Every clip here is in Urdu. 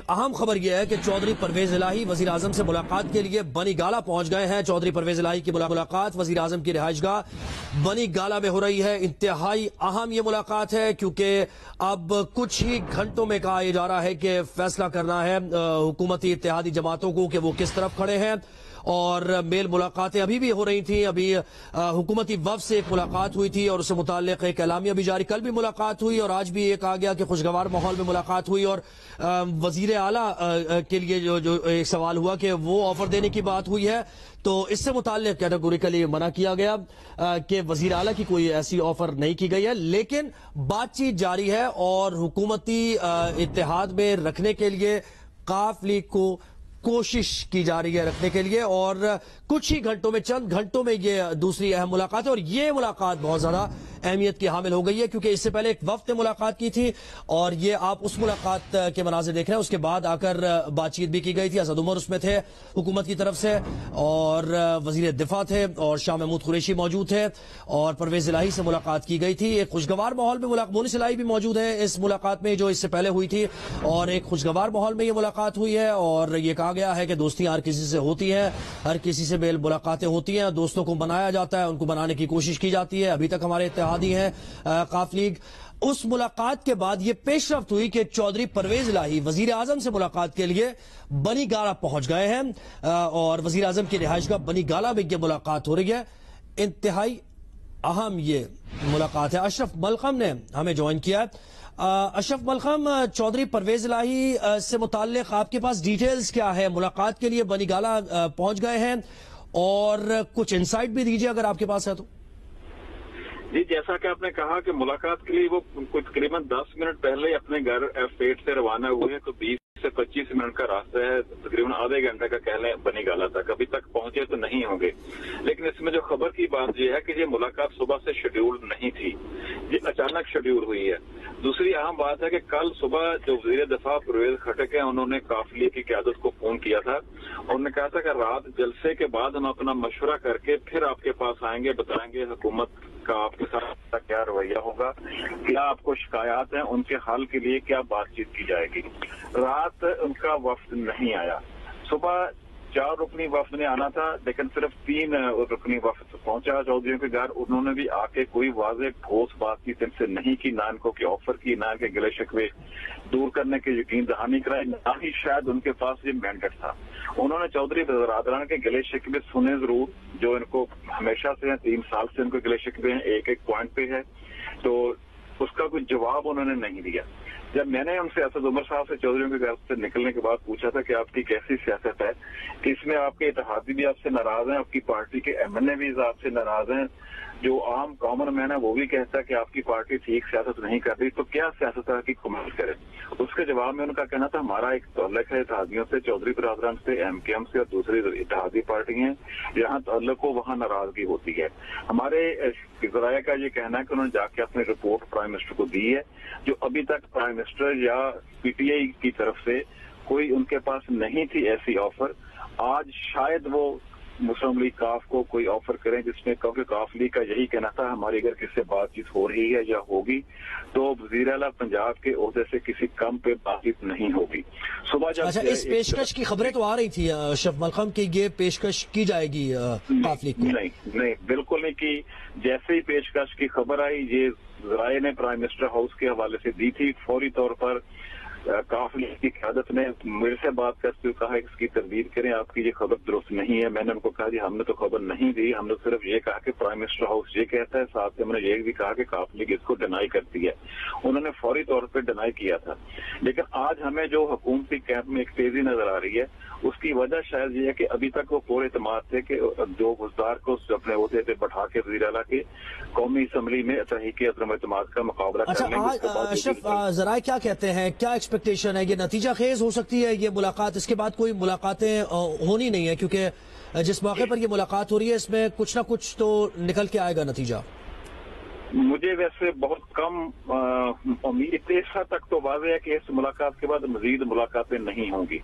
اہم خبر یہ ہے کہ چودھری پرویز الہی وزیر اعظم سے ملاقات کے لیے بنی گالہ پہنچ گئے ہیں۔ چودھری پرویز الہی کی ملاقات وزیر اعظم کی رہائش گاہ بنی گالہ میں ہو رہی ہے۔ انتہائی اہم یہ ملاقات ہے کیونکہ اب کچھ ہی گھنٹوں میں کہا یہ جا رہا ہے کہ فیصلہ کرنا ہے حکومتی اتحادی جماعتوں کو کہ وہ کس طرف کھڑے ہیں، اور میل ملاقاتیں ابھی بھی ہو رہی تھیں۔ ابھی حکومتی وفد سے ایک ملاقات ہوئی تھی اور اس سے متعلق ایک اعلامیہ بھی جاری، کل بھی ملاقات ہوئی اور آج بھی یہ کہا گیا کہ خوشگوار ماحول میں ملاقات ہوئی، اور وزیر اعلیٰ کے لیے جو ایک سوال ہوا کہ وہ آفر دینے کی بات ہوئی ہے، تو اس سے متعلق کیٹیگوریکلی منع کیا گیا کہ وزیر اعلیٰ کی کوئی ایسی آفر نہیں کی گئی ہے، لیکن بات چیت جاری ہے اور حکومتی اتحاد میں رکھنے کے لیے ق لیگ کو کوشش کی جا رہی ہے رکھنے کے لیے، اور کچھ ہی گھنٹوں میں چند گھنٹوں میں یہ دوسری اہم ملاقات ہے، اور یہ ملاقات بہت زیادہ اہمیت کی حامل ہو گئی ہے کیونکہ اس سے پہلے ایک وفد نے ملاقات کی تھی اور یہ آپ اس ملاقات کے مناظر دیکھ رہے ہیں۔ اس کے بعد آ کر بات چیت بھی کی گئی تھی، اسد عمر اس میں تھے حکومت کی طرف سے، اور وزیر دفاع تھے، اور شاہ محمود قریشی موجود تھے، اور پرویز الہی سے ملاقات کی گئی تھی۔ ایک خوشگوار ماحول میں مونس الہی بھی موجود ہے اس ملاقات میں جو اس سے پہلے ہوئی تھی، اور ایک خوشگوار ماحول میں یہ ملاقات ہوئی ہے، اور یہ کہا گیا ہے کہ دوستیاں ہر کسی سے ہوتی ہیں، ہر کسی سے میل ملاقاتیں ہوتی ہیں، دوستوں کو بنایا جاتا ہے، ان کو بنانے کی کوشش کی جاتی ہے۔ ابھی تک ہمارے اتحادی ہیں ق لیگ۔ اس ملاقات کے بعد یہ پیش رفت ہوئی کہ چودھری پرویز الہی وزیر اعظم سے ملاقات کے لیے بنی گالہ پہنچ گئے ہیں، اور وزیر اعظم کی رہائش گاہ بنی گالہ میں یہ ملاقات ہو رہی ہے۔ انتہائی اہم یہ ملاقات ہے۔ اشرف ملخم نے ہمیں جوائن کیا ہے۔ اشرف ملخم، چودھری پرویز الہی سے متعلق آپ کے پاس ڈیٹیلز کیا ہے؟ ملاقات کے لیے بنی گالہ پہنچ گئے ہیں، اور کچھ انسائٹ بھی دیجیے اگر آپ کے پاس ہے تو۔ جی، جیسا کہ آپ نے کہا کہ ملاقات کے لیے وہ تقریباً 10 منٹ پہلے اپنے گھر F8 سے روانہ ہوئے ہیں، تو 20 سے 25 منٹ کا راستہ ہے، تقریباً آدھے گھنٹے کا کہہ لیں بنی گالہ تک۔ ابھی تک پہنچے تو نہیں ہوں گے، لیکن اس میں جو خبر کی بات یہ ہے کہ یہ ملاقات صبح سے شیڈیول نہیں تھی، یہ اچانک شیڈیول ہوئی ہے۔ دوسری اہم بات ہے کہ کل صبح جو وزیر دفاع پرویز خٹک ہیں، انہوں نے قافلے کی قیادت کو فون کیا تھا، انہوں نے کہا تھا کہ رات جلسے کے بعد ہم اپنا مشورہ کر کے پھر آپ کے پاس آئیں گے، بتائیں گے حکومت کا آپ کے ساتھ کیا رویہ ہوگا، کیا آپ کو شکایات ہیں، ان کے حل کے لیے کیا بات چیت کی جائے گی۔ رات ان کا وفد نہیں آیا، صبح 4 رکنی وفد نے آنا تھا لیکن صرف 3 رکنی وفد پہنچا چودھریوں کے گھر۔ انہوں نے بھی آ کے کوئی واضح ٹھوس بات چیت ان سے نہیں کی، نہ ان کو کوئی آفر کی، نہ کہ گلے شکوے دور کرنے کے یقین دہانی کرائی، نہ ہی شاید ان کے پاس یہ مینڈیٹ تھا۔ انہوں نے چودھری برادران کے گلے شکوے سنے ضرور، جو ان کو ہمیشہ سے ہیں، 3 سال سے ان کو گلے شکوے ہیں، ایک پوائنٹ پہ ہے، تو اس کا کوئی جواب انہوں نے نہیں دیا۔ جب میں نے ان سے اسد عمر صاحب سے چودھریوں کے گھر سے نکلنے کے بعد پوچھا تھا کہ آپ کی کیسی سیاست ہے، کہ اس میں آپ کے اتحادی بھی آپ سے ناراض ہیں، آپ کی پارٹی کے MNA بھی آپ سے ناراض ہیں، جو عام کامن مین ہے وہ بھی کہتا ہے کہ آپ کی پارٹی ٹھیک سیاست نہیں کر رہی، تو کیا سیاست ہے کی کمال کرے؟ اس کے جواب میں ان کا کہنا تھا ہمارا ایک تعلق ہے اتحادیوں سے، چودھری برادران سے، MKM سے اور دوسری اتحادی پارٹی ہیں، جہاں تعلق ہو وہاں ناراضگی ہوتی ہے۔ ہمارے ذرائع کا یہ کہنا ہے کہ انہوں نے جا کے اپنی رپورٹ پرائم منسٹر کو دی ہے، جو ابھی تک پرائم منسٹر یا PTI کی طرف سے کوئی ان کے پاس نہیں تھی ایسی آفر۔ آج شاید وہ مسلم لیگ کاف کو کوئی آفر کریں، جس میں کیونکہ کاف لیگ کا یہی کہنا تھا ہماری اگر کسی سے بات چیت ہو رہی ہے یا ہوگی تو وزیر اعلیٰ پنجاب کے عہدے سے کسی کم پہ بات چیت نہیں ہوگی۔ صبح جب اس پیشکش کی خبریں تو آ رہی تھی اشرف ملخم کی یہ پیشکش کی جائے گی کاف لیگ کو؟ نہیں، بالکل نہیں کی۔ جیسے ہی پیشکش کی خبر آئی، یہ ذرائع نے پرائم منسٹر ہاؤس کے حوالے سے دی تھی، فوری طور پر کاف لیگ کی قیادت نے میرے سے بات کرتے ہوئے کہا اس کی تردید کریں، آپ کی یہ خبر درست نہیں ہے۔ میں نے ان کو کہا جی ہم نے تو خبر نہیں دی، ہم نے صرف یہ کہا کہ پرائم منسٹر ہاؤس یہ کہتا ہے، ساتھ ہم نے یہ بھی کہا کہ کاف لیگ اس کو ڈینائی کرتی ہے۔ انہوں نے فوری طور پہ ڈینائی کیا تھا، لیکن آج ہمیں جو حکومتی کیمپ میں ایک تیزی نظر آ رہی ہے، اس کی وجہ شاید یہ ہے کہ ابھی تک وہ پورے اعتماد تھے کہ جو وزدار کو اپنے عہدے سے بٹھا کے وزیر اعلیٰ کے قومی اسمبلی میں تحریک عدم اعتماد کا مقابلہ کرنے کے بعد اشرف ذرائع کیا کہتے ہیں، کیا ایکسپیکٹیشن ہے؟ یہ نتیجہ خیز ہو سکتی ہے یہ ملاقات؟ اس کے بعد کوئی ملاقاتیں ہونی نہیں ہے کیونکہ جس موقع پر یہ ملاقات ہو رہی ہے اس میں کچھ نہ کچھ تو نکل کے آئے گا نتیجہ۔ مجھے ویسے بہت کم امید اس حد تک تو واضح ہے کہ اس ملاقات کے بعد مزید ملاقاتیں نہیں ہوں گی.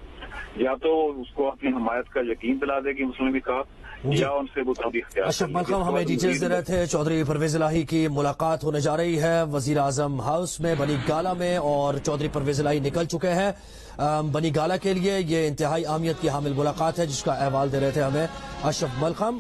یا تو اس کو اپنی حمایت کا یقین دلا دے گی مسلم لیگ یا ان سے متعدی اختیار. اشرف ملخم ہمیں ڈیٹیلز دے رہے تھے. چودھری پرویز الہی کی ملاقات ہونے جا رہی ہے وزیر اعظم ہاؤس میں بنی گالہ میں، اور چودھری پرویز الہی نکل چکے ہیں بنی گالہ کے لیے. یہ انتہائی اہمیت کی حامل ملاقات ہے جس کا احوال دے رہے تھے ہمیں اشرف ملخم.